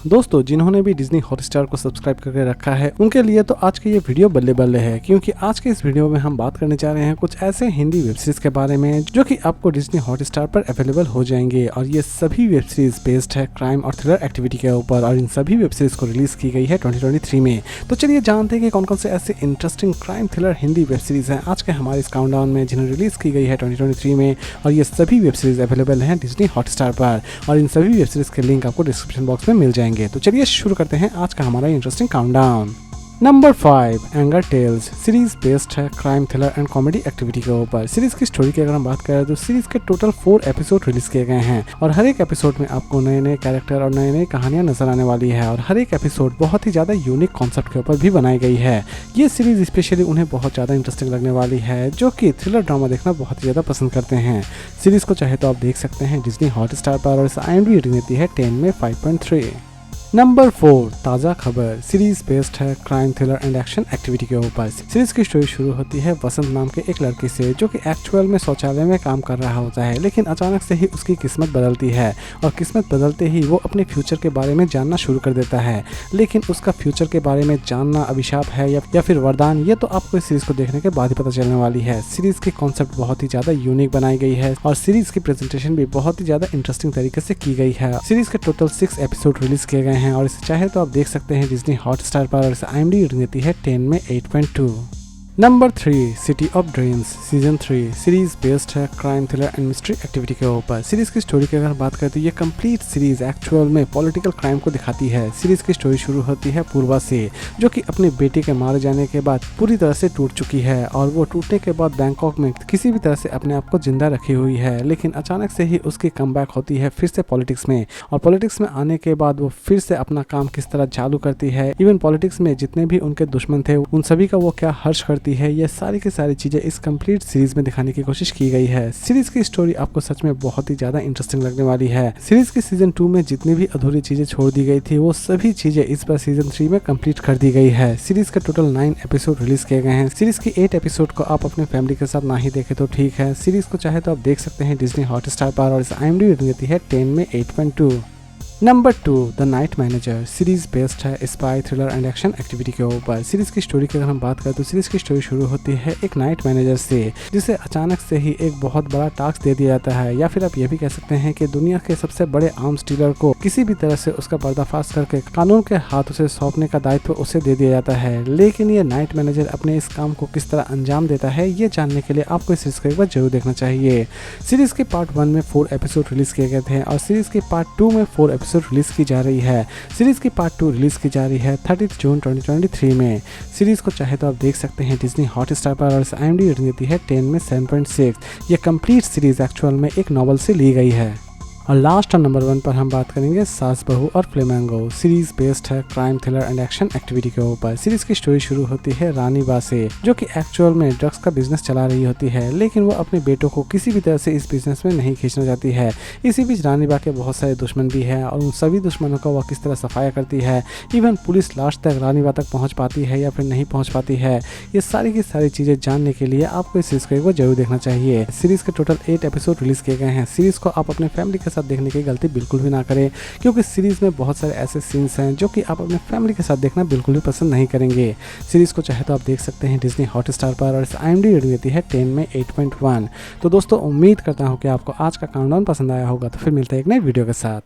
दोस्तों जिन्होंने भी डिज्नी हॉटस्टार को सब्सक्राइब करके रखा है उनके लिए तो आज का ये वीडियो बल्ले बल्ले है, क्योंकि आज के इस वीडियो में हम बात करने जा रहे हैं कुछ ऐसे हिंदी वेब सीरीज के बारे में जो कि आपको डिज्नी हॉटस्टार पर अवेलेबल हो जाएंगे। और ये सभी वेब सीरीज बेस्ड है क्राइम और थ्रिलर एक्टिविटी के ऊपर, और इन सभी वेब सीरीज को रिलीज की गई है 2023 में। तो चलिए जानते हैं कि कौन कौन से ऐसे interesting crime thriller Hindi web series हैं आज के हमारे इस काउंटडाउन में जिन्हें रिलीज की गई है 2023 में। और ये सभी वेब सीरीज अवेलेबल हैं डिज्नी हॉटस्टार पर, और इन सभी वेब सीरीज के लिंक आपको डिस्क्रिप्शन बॉक्स में मिल जाएंगे। तो चलिए शुरू करते हैं आज का हमारा interesting countdown. Number 5 anger tales series based है crime thriller and comedy activity के ऊपर। सीरीज की स्टोरी की अगर हम बात करें तो सीरीज के टोटल 4 एपिसोड रिलीज किए गए हैं, और हर एक एपिसोड में आपको नए नए कैरेक्टर और नई नई कहानियां नजर आने वाली है, और हर एक एपिसोड बहुत ही ज़्यादा यूनिक कॉन्सेप्ट के ऊपर भी बनाई गई है। ये सीरीज स्पेशली उन्हें बहुत ज़्यादा इंटरेस्टिंग लगने वाली है जो कि थ्रिलर ड्रामा देखना बहुत ही ज़्यादा पसंद करते हैं। सीरीज को चाहे तो आप देख सकते हैं डिज्नी हॉटस्टार पर, और इस IMDb रेटिंग देती है 10 में 5.3। नंबर 4 ताज़ा खबर सीरीज बेस्ड है crime thriller and action activity के ऊपर। सीरीज की स्टोरी शुरू होती है वसंत नाम के एक लड़के से जो कि एक्चुअल में शौचालय में काम कर रहा होता है, लेकिन अचानक से ही उसकी किस्मत बदलती है, और किस्मत बदलते ही वो अपने फ्यूचर के बारे में जानना शुरू कर देता है। लेकिन उसका फ्यूचर के बारे में जानना अभिशाप है या फिर वरदान, ये तो आपको इस सीरीज को देखने के बाद ही पता चलने वाली है। सीरीज की कॉन्सेप्ट बहुत ही ज़्यादा यूनिक बनाई गई है, और सीरीज की प्रेजेंटेशन भी बहुत ही ज़्यादा इंटरेस्टिंग तरीके से की गई है। सीरीज के टोटल 6 एपिसोड रिलीज किए गए हैं, और इसे चाहे तो आप देख सकते हैं डिज्नी हॉटस्टार पर, और इसे IMDb रेटिंग देती है 10 में 8.2। Number 3 city of dreams season 3 series based है crime thriller and mystery activity के ऊपर। सीरीज की स्टोरी की अगर बात करें तो ये कंप्लीट सीरीज एक्चुअल में पॉलिटिकल क्राइम को दिखाती है। सीरीज की स्टोरी शुरू होती है पूर्वा से, जो कि अपने बेटे के मारे जाने के बाद पूरी तरह से टूट चुकी है, और वो टूटने के बाद बैंकॉक में किसी भी तरह से अपने आप को जिंदा रखी हुई है। लेकिन अचानक से ही उसकी कमबैक होती है फिर से पॉलिटिक्स में, और पॉलिटिक्स में आने के बाद वो फिर से अपना काम किस तरह चालू करती है। इवन पॉलिटिक्स में जितने भी उनके दुश्मन थे उन सभी का वो क्या हर्ष करती है, ये सारी की सारी चीजें इस कंप्लीट सीरीज में दिखाने की कोशिश की गई है। सीरीज की स्टोरी आपको सच में बहुत ही ज्यादा इंटरेस्टिंग लगने वाली है। सीरीज की सीजन 2 में जितनी भी अधूरी चीजें छोड़ दी गई थी वो सभी चीजें इस बार सीजन 3 में कंप्लीट कर दी गई है। सीरीज के टोटल 9 एपिसोड रिलीज किए गए हैं। सीरीज की 8 एपिसोड को आप अपने फैमिली के साथ ना ही देखे तो ठीक है। सीरीज को चाहे तो आप देख सकते हैं डिज्नी हॉटस्टार पर, और इस IMDb रेटिंग देती है 10 में 8.2। Number 2 the night manager series based है spy thriller and action activity के ऊपर। सीरीज की स्टोरी की अगर हम बात करें तो सीरीज की स्टोरी शुरू होती है एक नाइट मैनेजर से, जिसे अचानक से ही एक बहुत बड़ा टास्क दे दिया जाता है, या फिर आप ये भी कह सकते हैं कि दुनिया के सबसे बड़े आर्म्स डीलर को किसी भी तरह से उसका पर्दाफाश करके कानून के हाथों से सौंपने का दायित्व उसे दे दिया जाता है। लेकिन ये नाइट मैनेजर अपने इस काम को किस तरह अंजाम देता है, ये जानने के लिए आपको इस सीरीज को एक बार जरूर देखना चाहिए। सीरीज के पार्ट 1 में 4 एपिसोड रिलीज किए गए थे, और सीरीज के पार्ट 2 में 4 एपिसोड रिलीज की जा रही है। सीरीज की पार्ट 2 रिलीज की जा रही है 30 जून 2023 में। सीरीज को चाहे तो आप देख सकते हैं डिज्नी हॉटस्टार पर, और इस IMDb रेटिंग देती है 10 में 7.6। ये कंप्लीट सीरीज एक्चुअल में एक नॉवल से ली गई है। और लास्ट और नंबर 1 पर हम बात करेंगे सास बहू और फ्लेमिंगो सीरीज बेस्ड है crime thriller and action activity के ऊपर। सीरीज की स्टोरी शुरू होती है रानी बा से, जो कि एक्चुअल में ड्रग्स का बिजनेस चला रही होती है, लेकिन वो अपने बेटों को किसी भी तरह से इस बिजनेस में नहीं खींचना चाहती है। इसी बीच रानी बा के बहुत सारे दुश्मन भी हैं, और उन सभी दुश्मनों का वह किस तरह सफाया करती है। इवन पुलिस लास्ट तक रानी बा तक पहुँच पाती है या फिर नहीं पहुँच पाती है। ये सारी की सारी चीज़ें जानने के लिए आपको इस सीरीज को एक बार जरूर देखना चाहिए। सीरीज के टोटल 8 एपिसोड रिलीज किए गए हैं। सीरीज को आप अपने फैमिली के साथ देखने की गलती बिल्कुल भी ना करें, क्योंकि सीरीज में बहुत सारे ऐसे सीन्स हैं जो कि आप अपने फैमिली के साथ देखना बिल्कुल भी पसंद नहीं करेंगे। सीरीज को चाहे तो आप देख सकते हैं डिज्नी हॉटस्टार पर, और इस IMDb रेटिंग देती है 10 में 8.1। तो दोस्तों उम्मीद करता हूँ कि आपको आज का काउंटडाउन पसंद आया होगा। तो फिर मिलते हैं एक नई वीडियो के साथ।